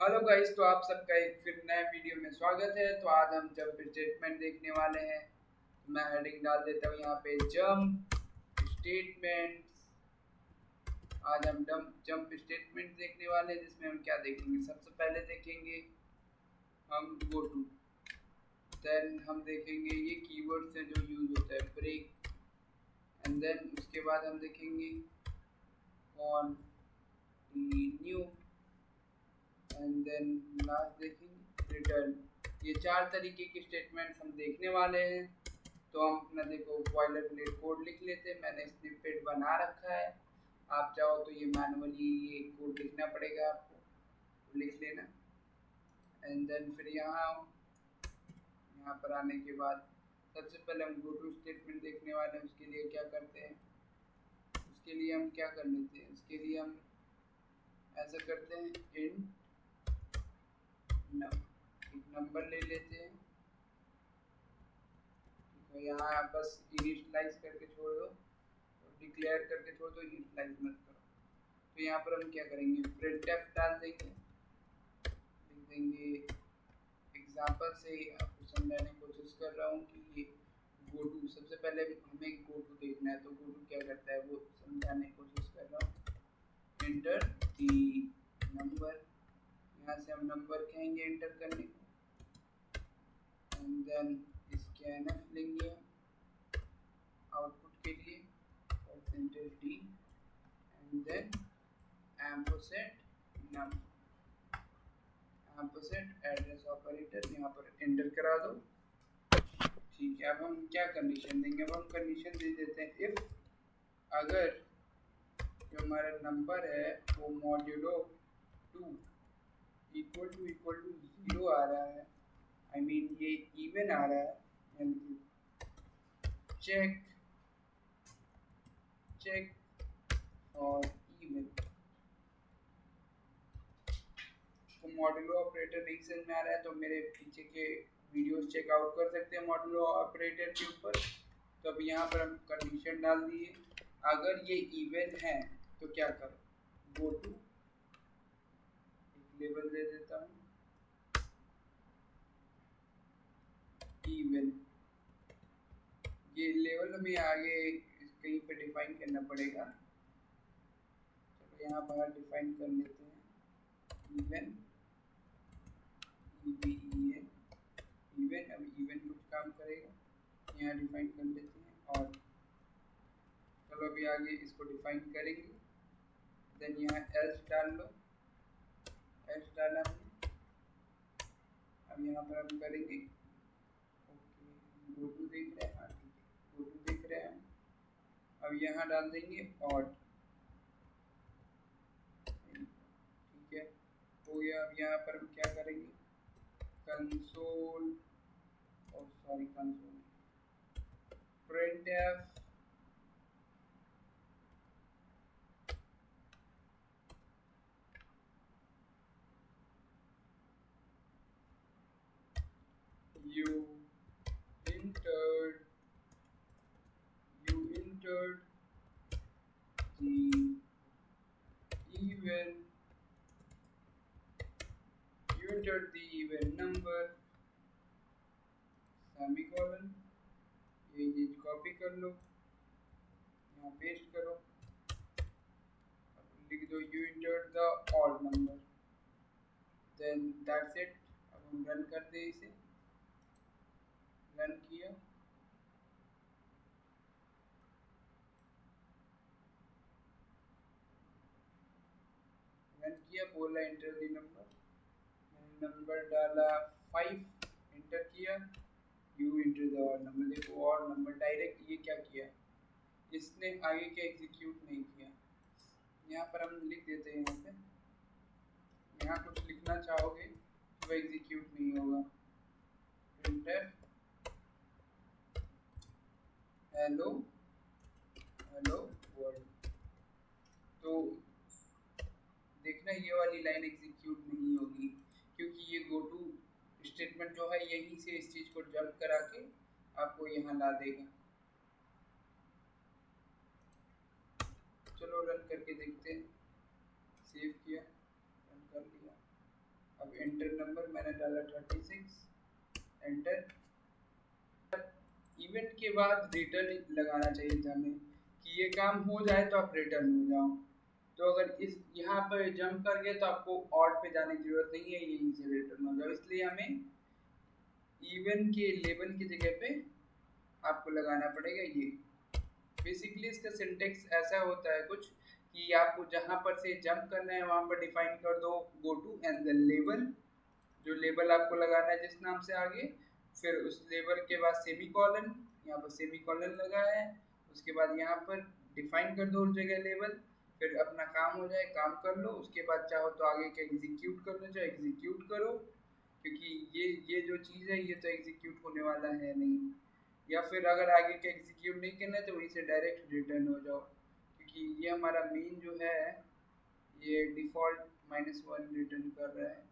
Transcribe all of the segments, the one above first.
Hello guys, तो आप सबका एक फिर नए वीडियो में स्वागत है। तो आज हम जंप स्टेटमेंट देखने वाले हैं। मैं हेडिंग डाल देता हूँ यहाँ पे, जंप स्टेटमेंट्स। आज हम जंप स्टेटमेंट देखने वाले हैं, जिसमें हम क्या देखेंगे। सबसे पहले देखेंगे हम गो टू, देन हम देखेंगे ये कीवर्ड्स हैं जो यूज होता है, ब्रेक, एंड देन उसके बाद हम देखेंगे कंटिन्यू, एंड देन लास्ट देखेंगे रिटर्न। ये चार तरीके के स्टेटमेंट्स हम देखने वाले हैं। तो हम अपना देखो बॉयलर प्लेट कोड लिख लेते हैं। मैंने स्निपेट बना रखा है। आप चाहो तो ये मैनुअली ये कोड लिखना पड़ेगा आपको, तो लिख लेना। एंड देन फिर यहाँ पर आने के बाद सबसे पहले हम गो टू स्टेटमेंट देखने वाले हैं। उसके लिए क्या करते हैं, उसके लिए हम क्या कर लेते हैं, उसके लिए हम ऐसा करते हैं, इंट एक नंबर ले लेते हैं। तो यहाँ बस इनिशियलाइज करके छोड़ दो, डिक्लेयर करके छोड़ दो, इनिशियलाइज मत करो। तो यहाँ पर हम क्या करेंगे, printf डाल देंगे, लिख देंगे एग्जाम्पल से आपको समझाने की कोशिश कर रहा हूँ कि ये गो टू, सबसे पहले हमें गो टू देखना है। तो गो टू क्या करता है वो समझाने की कोशिश कर रहा हूँ। एंटर दी नंबर, यहाँ से हम नंबर कहेंगे एंटर करने को, एंड देन स्कैनफ लेंगे आउटपुट के लिए, percentage D, and then ampersand num, ampersand address operator यहाँ पर एंटर करा दो। ठीक है, अब हम क्या कंडीशन देंगे, अब हम कंडीशन दे देते हैं इफ अगर जो हमारा नंबर है वो मॉड्यूलो 2 इक्वल टू 0 आ रहा है, आई मीन ये इवन आ रहा है, यानी चेक और इवन। तो मॉड्यूलो ऑपरेटर नहीं समझ में आ रहा है तो मेरे पीछे के वीडियोस चेकआउट कर सकते हैं मॉड्यूलो ऑपरेटर के ऊपर। तो अब यहाँ पर हम कंडीशन डाल दिए, अगर ये इवन है तो क्या करो, गो टू, एक लेबल दे देता हूँ इवन। ये लेवल हमें आगे कहीं पे डिफाइन करना पड़ेगा, तो यहाँ पर डिफाइन कर लेते हैं इवन, इवन। अब इवन कुछ काम करेगा, यहाँ डिफाइन कर लेते हैं, और चलो अभी आगे इसको डिफाइन करेंगे। देन यहाँ एल्स डाल लो, एल्स डाला हमने। अब यहाँ पर हम करेंगे ओके, गो टू देख रहे हैं, हाँ ठीक है, गो टू देख रहे हैं। अब यहाँ डाल देंगे ऑड, ठीक है, हो गया। अब यहाँ पर हम क्या करेंगे, कंसोल, और sorry console, printf you entered the even you entered the even number, semicolon. ये चीज कॉपी कर लो, यहाँ पेस्ट करो, अब लिख दो you entered the odd number, then that's it। अब हम रन करते हैं इसे, रन किया, बोला एंटर दी नंबर, नंबर डाला 5, एंटर किया, you enter the odd number. देखो ऑड नंबर डायरेक्ट ये क्या किया, इसने आगे के एग्जीक्यूट नहीं किया। यहाँ पर हम लिख देते हैं, यहाँ पे यहाँ कुछ लिखना चाहोगे तो एग्जीक्यूट नहीं होगा। प्रिंटर हेलो हेलो वर्ल्ड, तो देखना ये वाली लाइन एग्जीक्यूट नहीं होगी, क्योंकि ये गो टू स्टेटमेंट जो है यहीं से इस चीज को जंप करा के आपको यहाँ ला देगा। चलो रन करके देखते हैं, सेव किया, रन कर लिया। एंटर नंबर मैंने डाला 36, एंटर। इवेंट के बाद रिटर्न लगाना चाहिए था हमें कि ये काम हो जाए तो आप रिटर्न हो जाओ। तो अगर इस यहाँ पर जंप कर गए तो आपको ऑड पे जाने की जरूरत नहीं है, यहीं से रिटर्न हो जाओ। इसलिए हमें इवन के लेबल की जगह पे आपको लगाना पड़ेगा ये। बेसिकली इसका सिंटेक्स ऐसा होता है कुछ कि आपको जहाँ पर से जंप करना है वहाँ पर डिफाइन कर दो go to and then label, जो लेबल आपको लगाना है जिस नाम से आगे, फिर उस लेबल के बाद सेमी कॉलन, यहाँ पर सेमी कॉलन लगा है, उसके बाद यहाँ पर डिफाइन कर दो उस जगह लेबल, फिर अपना काम हो जाए काम कर लो। उसके बाद चाहो तो आगे का एग्जीक्यूट करना चाहे एग्जीक्यूट करो, क्योंकि ये जो चीज़ है ये तो एग्जीक्यूट होने वाला है नहीं। या फिर अगर आगे का एग्जीक्यूट नहीं करना है तो वहीं से डायरेक्ट रिटर्न हो जाओ, क्योंकि ये हमारा मेन जो है ये डिफ़ॉल्ट -1 रिटर्न कर रहा है।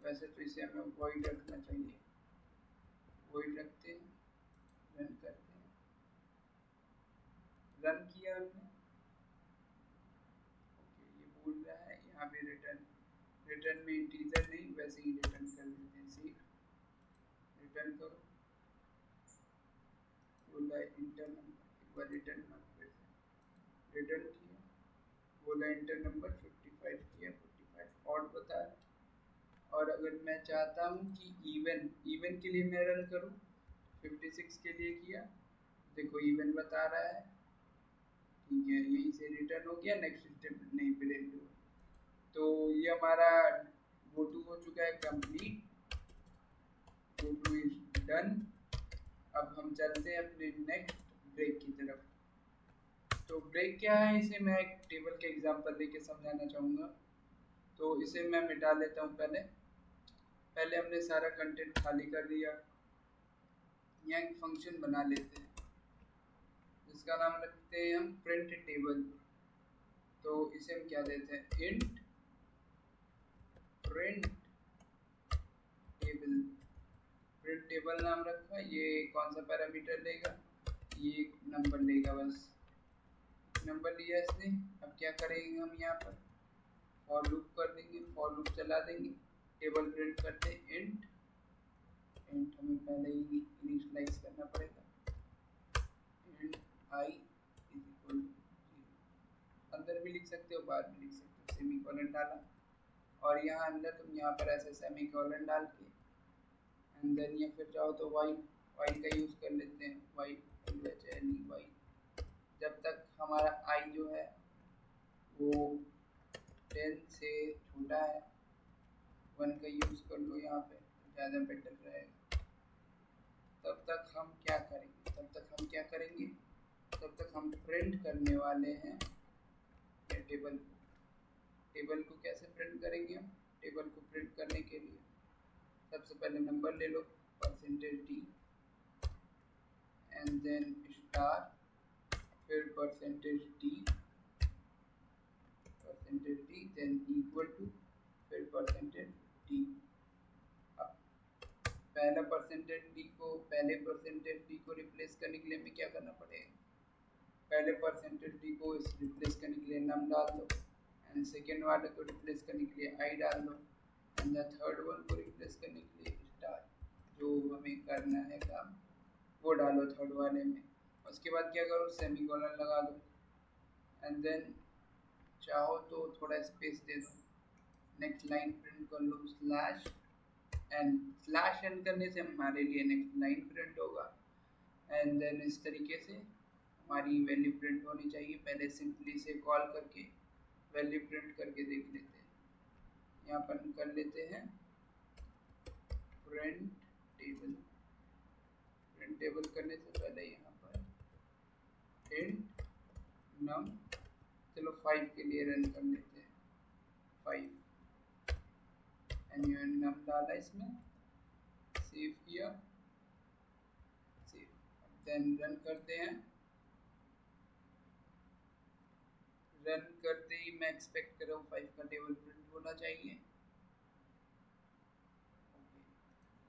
वैसे तो इसे हमें वॉइड रखना चाहिए, वॉइड रखते हैं, रन करते हैं, रन किया हमने। ओके, ये बोल रहा है यहाँ पे रिटर्न, रिटर्न में इंटीजर नहीं वैसे ही रिटर्न कर देते हैं। सीख रिटर्न करो, बोला इंटर नंबर, एक बार रिटर्न नंबर से रिटर्न किया, बोला इंटर नंबर 55 किया, 45 ऑड बता रहा है। और अगर मैं चाहता हूँ कि इवन के लिए मैं रन करूँ, 56 के लिए किया, देखो इवन बता रहा है, ठीक है, यहीं से रिटर्न हो गया, नेक्स्ट स्टेप नहीं प्रिंट हुआ। तो ये हमारा गो टू हो चुका है complete, go two is done. अब हम चलते हैं अपने नेक्स्ट ब्रेक की तरफ। तो ब्रेक क्या है, इसे मैं एक टेबल के एग्जांपल लेके समझाना चाहूँगा। तो इसे मैं मिटा लेता हूँ पहले हमने सारा कंटेंट खाली कर दिया। यहाँ एक फंक्शन बना लेते हैं जिसका नाम रखते हैं हम प्रिंट टेबल। तो इसे हम क्या देते हैं, int print table, print table नाम रखा। ये कौन सा पैरामीटर लेगा, ये नंबर लेगा, बस नंबर लिया इसने। अब क्या करेंगे हम यहाँ पर फॉर लूप कर देंगे, फॉर लूप चला देंगे, टेबल प्रिंट करते हैं इंट, इंट हमें पहले ही इनिशियलाइज करना पड़ेगा, int I is equal to 0। अंदर भी लिख सकते हो बाहर भी लिख सकते हो, सेमी कॉलन डाला और यहाँ अंदर तुम यहाँ पर ऐसे सेमी कॉलन डाल के एंड देन या फिर चाहो तो वाइल का यूज़ कर लेते हैं, वाइल जब तक हमारा आई जो है वो 10 से छोटा है, 1 का यूज़ कर लो यहाँ पे ज़्यादा बेटर रहेगा। तब तक हम क्या करेंगे, तब तक हम प्रिंट करने वाले हैं टेबल को कैसे प्रिंट करेंगे हम, टेबल को प्रिंट करने के लिए सबसे पहले नंबर ले लो, %d एंड देन स्टार, फिर %d देन इक्वल टू, फिर %d। अब पहले %d को रिप्लेस करने के लिए हमें क्या करना पड़ेगा, पहले %d को रिप्लेस करने के लिए नम डाल दो एंड सेकेंड वाले को रिप्लेस करने के लिए आई डाल दो एंड द थर्ड वन को रिप्लेस करने के लिए स्टार, जो हमें करना है काम वो डालो थर्ड वाले में। उसके बाद क्या करो, सेमी कॉलन लगा दो एंड देन चाहो तो थोड़ा स्पेस दे दो, नेक्स्ट लाइन प्रिंट कर लो स्लैश एन करने से हमारे लिए नेक्स्ट लाइन प्रिंट होगा एंड देन इस तरीके से हमारी वैल्यू प्रिंट होनी चाहिए। पहले सिंपली से कॉल करके वैल्यू प्रिंट करके देख लेते हैं, यहाँ पर कर लेते हैं प्रिंट टेबल करने से पहले यहाँ पर इंट नम, चलो 5 के लिए रन कर लेते हैं, 5 एंड यू नम डाला इसमें, सेव किया, सेव, देन रन करते हैं। रन करते ही मैं एक्सपेक्ट कर रहा हूँ 5 का टेबल प्रिंट होना चाहिए।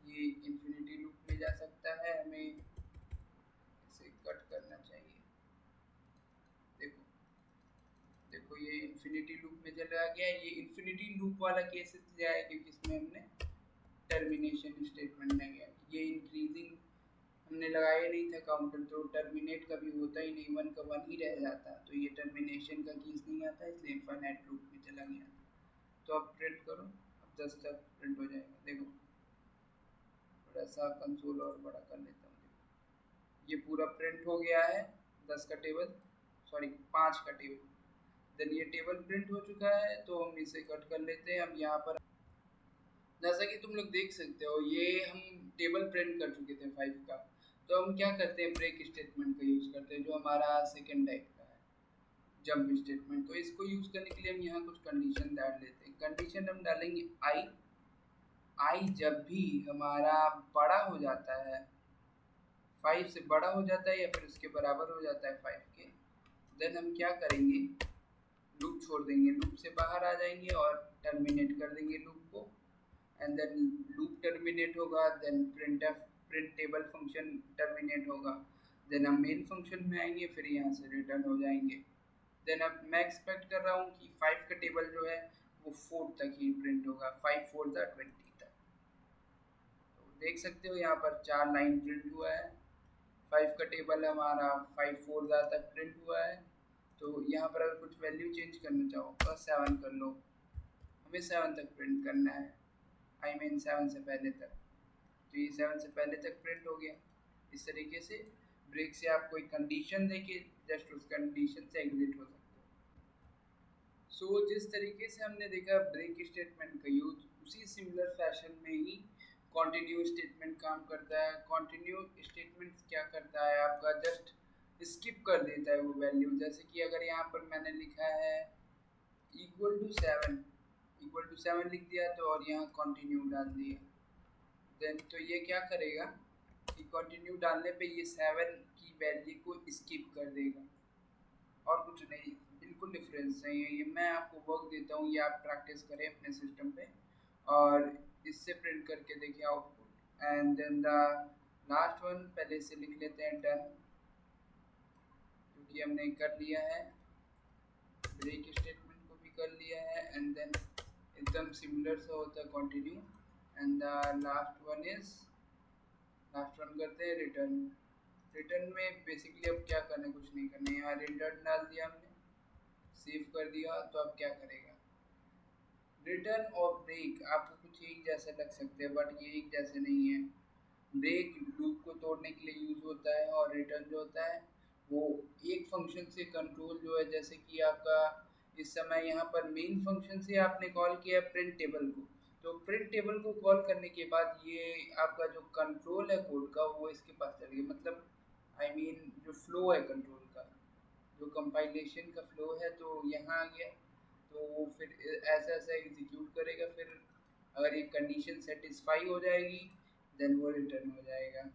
ये इन्फिनिटी लूप में जा सकता है, हमें इसे कट करना चाहिए। देखो ये इन्फिनिटी लूप में चला गया। ये इन्फिनिटी लूप वाला केस इसलिए आया क्योंकि इसमें हमने टर्मिनेशन स्टेटमेंट नहीं है। ये इंक्रीजिंग हमने लगाया नहीं था काउंटर, तो टर्मिनेट कभी होता ही नहीं, 1 का 1 ही रह जाता, तो ये टर्मिनेशन का केस नहीं आता, इसलिए इनफाइनाइट लूप में चला गया। तो अब प्रिंट करो, अब 10 तक प्रिंट हो जाएगा। देखो थोड़ा सा कंसोल और बड़ा कर लेता हूँ। ये पूरा प्रिंट हो गया है 10 का टेबल, सॉरी 5 का टेबल। देन ये टेबल प्रिंट हो चुका है, तो हम इसे कट कर लेते हैं। अब यहाँ पर जैसा कि तुम लोग देख सकते हो, ये हम टेबल प्रिंट कर चुके थे 5 का। तो हम क्या करते हैं, ब्रेक स्टेटमेंट का यूज़ करते हैं, जो हमारा सेकेंड टाइप का है, जंप स्टेटमेंट। तो इसको यूज़ करने के लिए हम यहाँ कुछ कंडीशन डाल लेते हैं। कंडीशन हम डालेंगे आई जब भी हमारा बड़ा हो जाता है, 5 से बड़ा हो जाता है या फिर उसके बराबर हो जाता है 5 के, देन हम क्या करेंगे, लूप छोड़ देंगे, लूप से बाहर आ जाएंगे और टर्मिनेट कर देंगे लूप को। एंड देन लूप टर्मिनेट होगा, then print table function terminate होगा, देन हम मेन फंक्शन में आएंगे, फिर यहाँ से रिटर्न हो जाएंगे। देन अब मैं एक्सपेक्ट कर रहा हूँ कि 5 का टेबल जो है वो 4 तक ही प्रिंट होगा, 5 4 20 तक। तो देख सकते हो यहाँ पर 4 लाइन प्रिंट हुआ है, 5 का टेबल हमारा 5 4 तक प्रिंट हुआ है। तो यहाँ पर अगर कुछ वैल्यू चेंज करना चाहो तो 7 कर लो, हमें 7 तक प्रिंट करना है, आई मीन 7 से पहले तक। तो ये 7 से पहले तक प्रिंट हो गया। इस तरीके से ब्रेक से आप कोई कंडीशन देके जस्ट उस कंडीशन से एग्जिट हो सकते हो। सो जिस तरीके से हमने देखा ब्रेक स्टेटमेंट का यूज, उसी सिमिलर फैशन में ही कॉन्टिन्यू स्टेटमेंट काम करता है। कॉन्टिन्यू स्टेटमेंट क्या करता है, आपका जस्ट स्किप कर देता है वो वैल्यू। जैसे कि अगर यहाँ पर मैंने लिखा है इक्वल टू 7 लिख दिया, तो और यहाँ कॉन्टिन्यू डाल दिया, देन तो ये क्या करेगा कि कंटिन्यू डालने पे ये 7 की वैल्यू को स्किप कर देगा, और कुछ नहीं, बिल्कुल डिफरेंस नहीं है। ये मैं आपको वर्क देता हूँ, ये आप प्रैक्टिस करें अपने सिस्टम पे और इससे प्रिंट करके देखिए output. And then the last one पहले से लिख लेते हैं डन, क्योंकि हमने कर लिया है, ब्रेक स्टेटमेंट को भी कर लिया है। एंड देन एकदम सिमिलर सा होता है continue. And the last one करते हैं रिटर्न। रिटर्न में बेसिकली अब क्या करना है, कुछ नहीं करना है, यहाँ रिटर्न डाल दिया हमने, सेव कर दिया। तो अब क्या करेगा, रिटर्न और ब्रेक आपको कुछ एक जैसे लग सकते हैं, बट ये एक जैसे नहीं है। ब्रेक लूप को तोड़ने के लिए यूज होता है, और रिटर्न जो होता है वो एक फंक्शन से कंट्रोल जो है, जैसे कि आपका इस समय यहाँ पर मेन फंक्शन से आपने कॉल किया प्रिंट टेबल को, तो प्रिंट टेबल को कॉल करने के बाद ये आपका जो कंट्रोल है कोड का वो इसके पास चल गया, मतलब आई मीन जो फ्लो है कंट्रोल का, जो कंपाइलेशन का फ्लो है, तो यहाँ आ गया। तो वो फिर ऐसा ऐसा एग्जीक्यूट करेगा, फिर अगर ये कंडीशन सेटिस्फाई हो जाएगी देन वो रिटर्न हो जाएगा।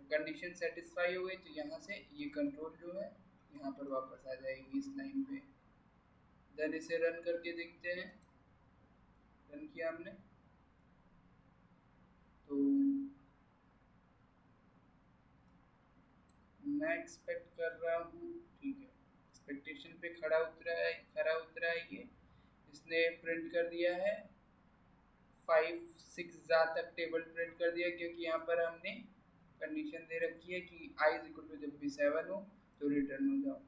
कंडीशन सेटिस्फाई हो गई तो यहाँ से ये कंट्रोल जो है यहाँ पर वापस आ जाएगी इस लाइन पे। देन इसे रन करके देखते हैं, रन किया हमने तो मैं एक्सपेक्ट कर रहा हूँ, ठीक है, एक्सपेक्टेशन पे खरा उतरा है ये, इसने प्रिंट कर दिया है 5 6 तक टेबल प्रिंट कर दिया, क्योंकि यहाँ पर हमने कंडीशन दे रखी है कि i इज इक्वल टू जब भी 7 हो तो रिटर्न हो जाओ।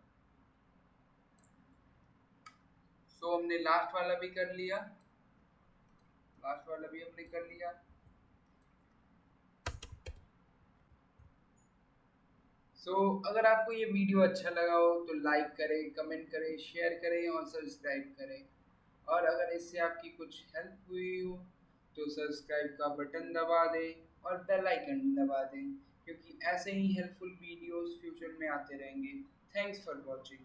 सो हमने लास्ट वाला भी कर लिया, हमने कर लिया। अगर आपको ये वीडियो अच्छा लगा हो तो लाइक करें, कमेंट करें, शेयर करें और सब्सक्राइब करें। और अगर इससे आपकी कुछ हेल्प हुई हो तो सब्सक्राइब का बटन दबा दें और बेल आइकन दबा दें, क्योंकि ऐसे ही हेल्पफुल वीडियोस फ्यूचर में आते रहेंगे। Thanks for watching.